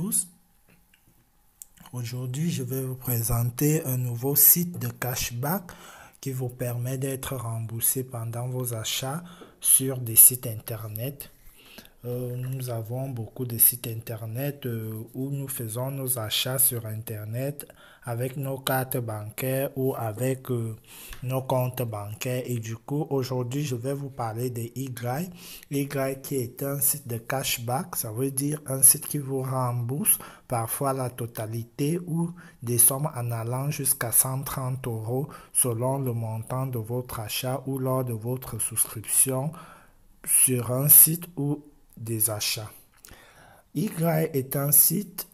tous. Aujourd'hui, je vais vous présenter un nouveau site de cashback qui vous permet d'être remboursé pendant vos achats sur des sites internet. Nous avons beaucoup de sites internet où nous faisons nos achats sur internet avec nos cartes bancaires ou avec nos comptes bancaires. Et du coup, aujourd'hui, je vais vous parler de Y. Y qui est un site de cashback, ça veut dire un site qui vous rembourse parfois la totalité ou des sommes en allant jusqu'à 130 € selon le montant de votre achat ou lors de votre souscription sur un site ou des achats. Y est un site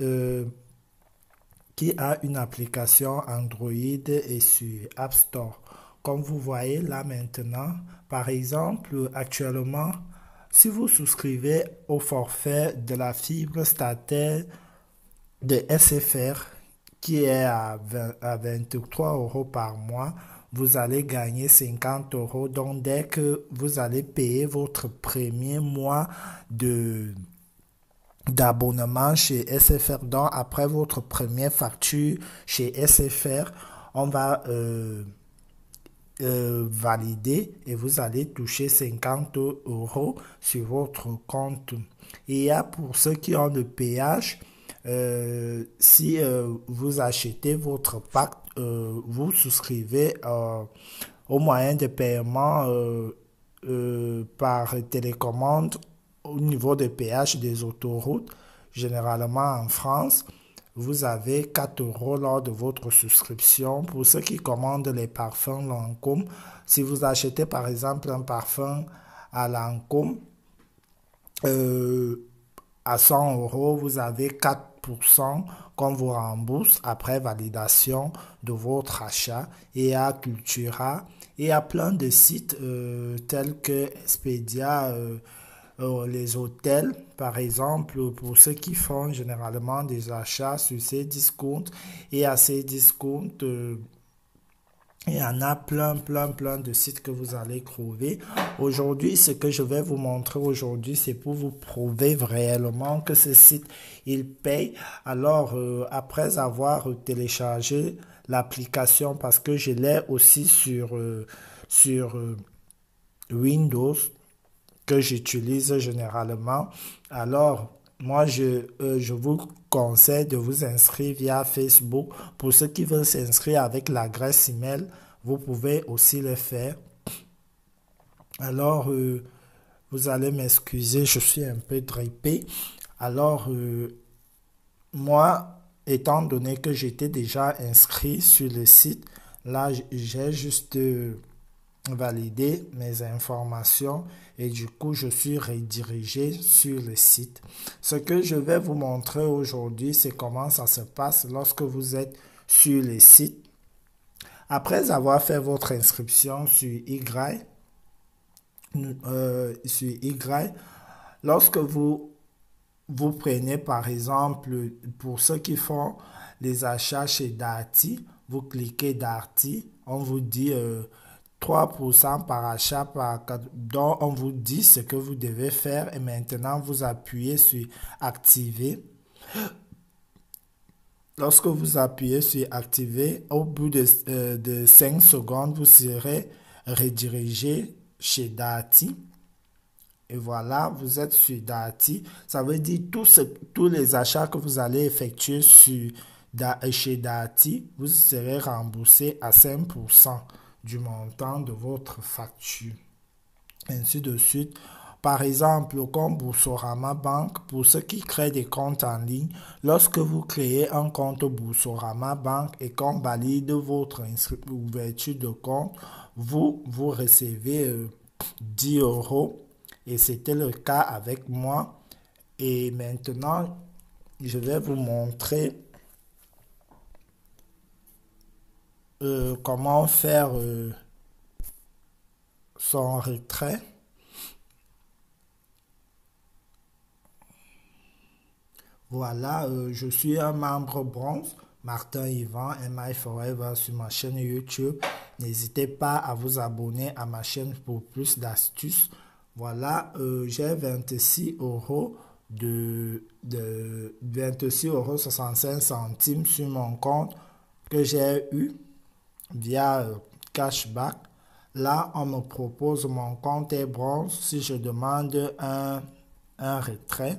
qui a une application Android et sur App Store. Comme vous voyez là maintenant, par exemple, actuellement, si vous souscrivez au forfait de la fibre Starter de SFR, qui est à 23 € par mois, vous allez gagner 50 €. Donc, dès que vous allez payer votre premier mois d'abonnement chez SFR, donc après votre première facture chez SFR, on va valider et vous allez toucher 50 € sur votre compte. Et il y a pour ceux qui ont le péage, si vous achetez votre pack, vous souscrivez au moyen de paiement par télécommande au niveau des péages des autoroutes, généralement en France, vous avez 4 € lors de votre souscription. Pour ceux qui commandent les parfums Lancôme, si vous achetez par exemple un parfum à Lancôme, à 100 €, vous avez 4% qu'on vous rembourse après validation de votre achat. Et à Cultura, et il y a plein de sites tels que Expedia, les hôtels, par exemple, pour ceux qui font généralement des achats sur ces discounts. Et à ces discounts, il y en a plein de sites que vous allez trouver. Aujourd'hui, ce que je vais vous montrer aujourd'hui, c'est pour vous prouver réellement que ce site, il paye. Alors, après avoir téléchargé l'application, parce que je l'ai aussi sur Windows, que j'utilise généralement, alors moi je vous conseille de vous inscrire via Facebook. Pour ceux qui veulent s'inscrire avec l'adresse email, vous pouvez aussi le faire. Alors vous allez m'excuser, je suis un peu drippé. Alors moi, étant donné que j'étais déjà inscrit sur le site, là j'ai juste valider mes informations et du coup je suis redirigé sur le site. Ce que je vais vous montrer aujourd'hui, c'est comment ça se passe lorsque vous êtes sur le site. Après avoir fait votre inscription sur Y, lorsque vous prenez par exemple, pour ceux qui font les achats chez Darty, vous cliquez Darty, on vous dit 3% par achat donc on vous dit ce que vous devez faire et maintenant vous appuyez sur activer. Lorsque vous appuyez sur activer, au bout de 5 secondes, vous serez redirigé chez Darty. Et voilà, vous êtes sur Darty. Ça veut dire tous les achats que vous allez effectuer chez Darty, vous serez remboursé à 5% du montant de votre facture. Ainsi de suite. Par exemple, comme Boursorama Bank, pour ceux qui créent des comptes en ligne, lorsque vous créez un compte Boursorama Bank et qu'on valide votre ouverture de compte, vous recevez 10 €. Et c'était le cas avec moi. Et maintenant, je vais vous montrer comment faire son retrait. Voilà, je suis un membre bronze, Martin Yvan, MI Forever sur ma chaîne YouTube. N'hésitez pas à vous abonner à ma chaîne pour plus d'astuces. Voilà, j'ai 26 € de 26,65 € sur mon compte que j'ai eu via cashback. Là, on me propose mon compte est bronze si je demande un retrait.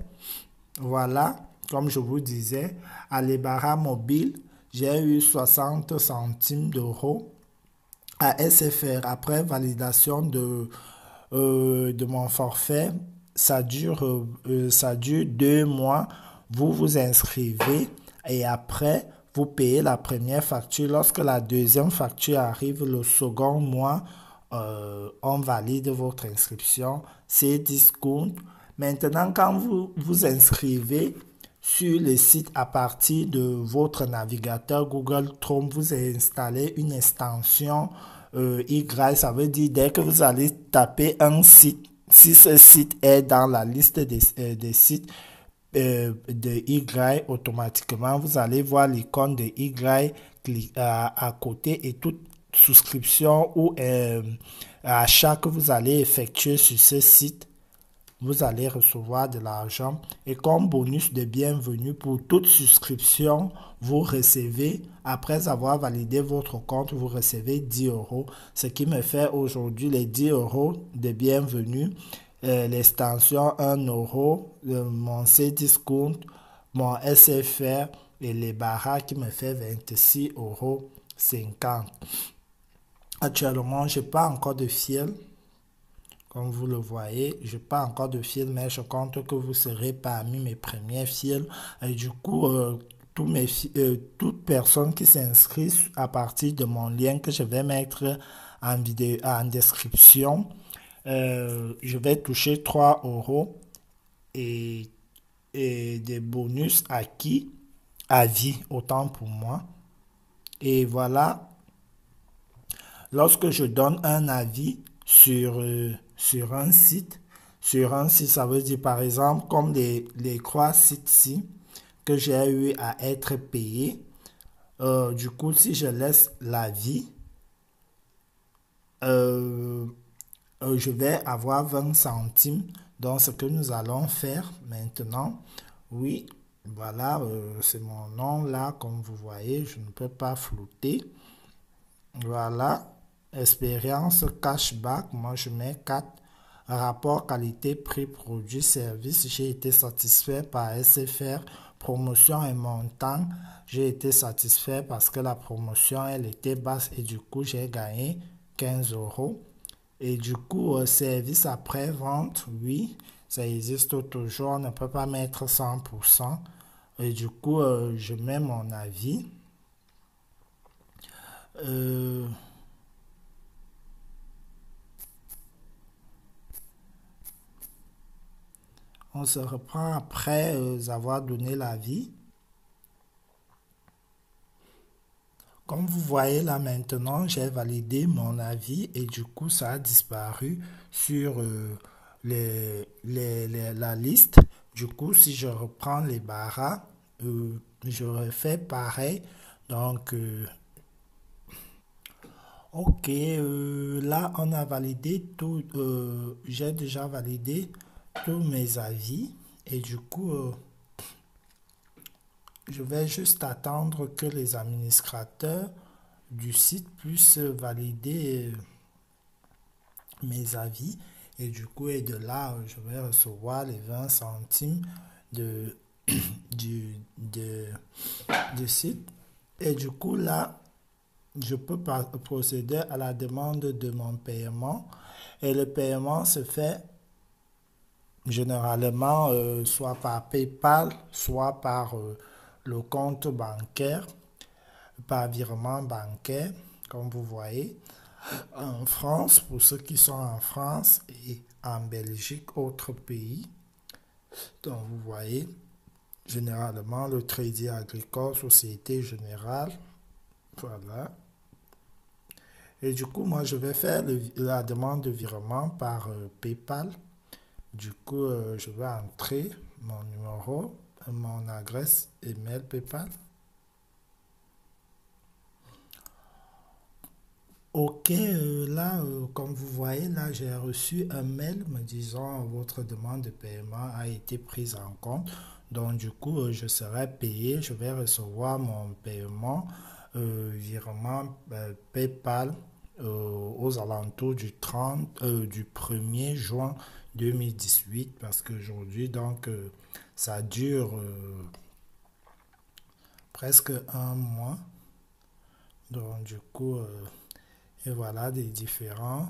Voilà, comme je vous disais, à l'Ebara mobile, j'ai eu 60 centimes d'euros. À SFR, après validation de mon forfait, ça dure 2 mois. Vous vous inscrivez et après, vous payez la première facture. Lorsque la deuxième facture arrive, le second mois, on valide votre inscription. C'est discount. Maintenant, quand vous vous inscrivez sur le site à partir de votre navigateur Google Chrome, vous installez une extension Y. Ça veut dire dès que vous allez taper un site, si ce site est dans la liste des sites de Y, automatiquement, vous allez voir l'icône de Y à côté et toute souscription ou achat que vous allez effectuer sur ce site, vous allez recevoir de l'argent. Et comme bonus de bienvenue pour toute souscription, vous recevez, après avoir validé votre compte, vous recevez 10 €. Ce qui me fait aujourd'hui les 10 € de bienvenue, l'extension 1 €, mon C-Discount, mon SFR et les barras qui me fait 26,50 €. Actuellement, je n'ai pas encore de fil. Comme vous le voyez, je n'ai pas encore de fil, mais je compte que vous serez parmi mes premiers fils. Et du coup, toute personne qui s'inscrit à partir de mon lien que je vais mettre en vidéo, en description, je vais toucher 3 € et, et des bonus acquis à vie, autant pour moi. Et voilà, lorsque je donne un avis sur un site, ça veut dire par exemple comme les 3 sites-ci que j'ai eu à être payé. Du coup, si je laisse l'avis, je vais avoir 20 centimes. Donc, ce que nous allons faire maintenant, oui, voilà, c'est mon nom là, comme vous voyez, je ne peux pas flouter. Voilà, expérience cashback, moi je mets 4. Rapport qualité prix produit service, j'ai été satisfait par SFR. Promotion et montant, j'ai été satisfait parce que la promotion elle était basse et du coup j'ai gagné 15 €. Et du coup, service après-vente, oui, ça existe toujours, on ne peut pas mettre 100%. Et du coup, je mets mon avis. On se reprend après avoir donné l'avis. Comme vous voyez là maintenant, j'ai validé mon avis et du coup ça a disparu sur la liste. Du coup, si je reprends les barras, je refais pareil. Donc, ok, là on a validé tout, j'ai déjà validé tous mes avis et du coup, je vais juste attendre que les administrateurs du site puissent valider mes avis et du coup, et de là, je vais recevoir les 20 centimes de, du, de, du site. Et du coup, là, je peux procéder à la demande de mon paiement et le paiement se fait généralement soit par PayPal, soit par le compte bancaire, par virement bancaire, comme vous voyez. En France, pour ceux qui sont en France et en Belgique, autres pays. Donc vous voyez, généralement le Crédit Agricole, Société Générale, voilà. Et du coup, moi je vais faire la demande de virement par PayPal. Du coup, je vais entrer mon numéro, mon adresse email PayPal. Ok, là, comme vous voyez, là, j'ai reçu un mail me disant votre demande de paiement a été prise en compte. Donc, du coup, je serai payé. Je vais recevoir mon paiement virement PayPal aux alentours du 1er juin 2018 parce qu'aujourd'hui, donc, ça dure presque un mois. Donc, du coup, et voilà des différents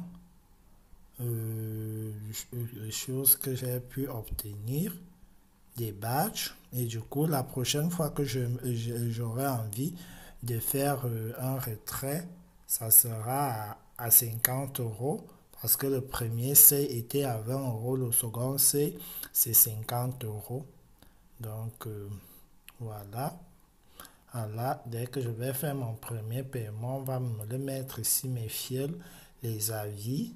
choses que j'ai pu obtenir, des badges. Et du coup, la prochaine fois que j'aurai envie de faire un retrait, ça sera à 50 euros. Parce que le premier C était à 20 euros, le second C, c'est 50 euros. Donc, voilà. Voilà, dès que je vais faire mon premier paiement, on va me le mettre ici, mes fiels, les avis,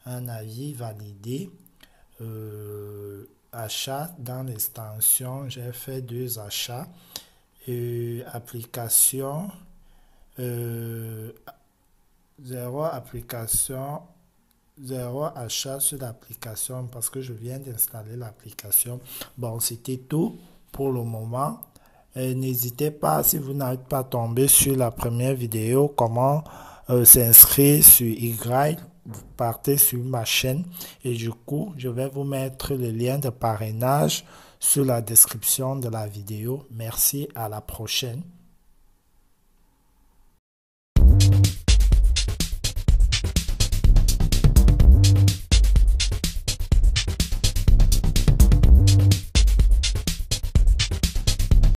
un avis validé, achat dans l'extension, j'ai fait 2 achats, application, euh, 0 application, 0 achat sur l'application parce que je viens d'installer l'application. Bon, c'était tout pour le moment. N'hésitez pas, si vous n'êtes pas tombé sur la première vidéo, comment s'inscrire sur Y, vous partez sur ma chaîne et du coup, je vais vous mettre le lien de parrainage sur la description de la vidéo. Merci, à la prochaine.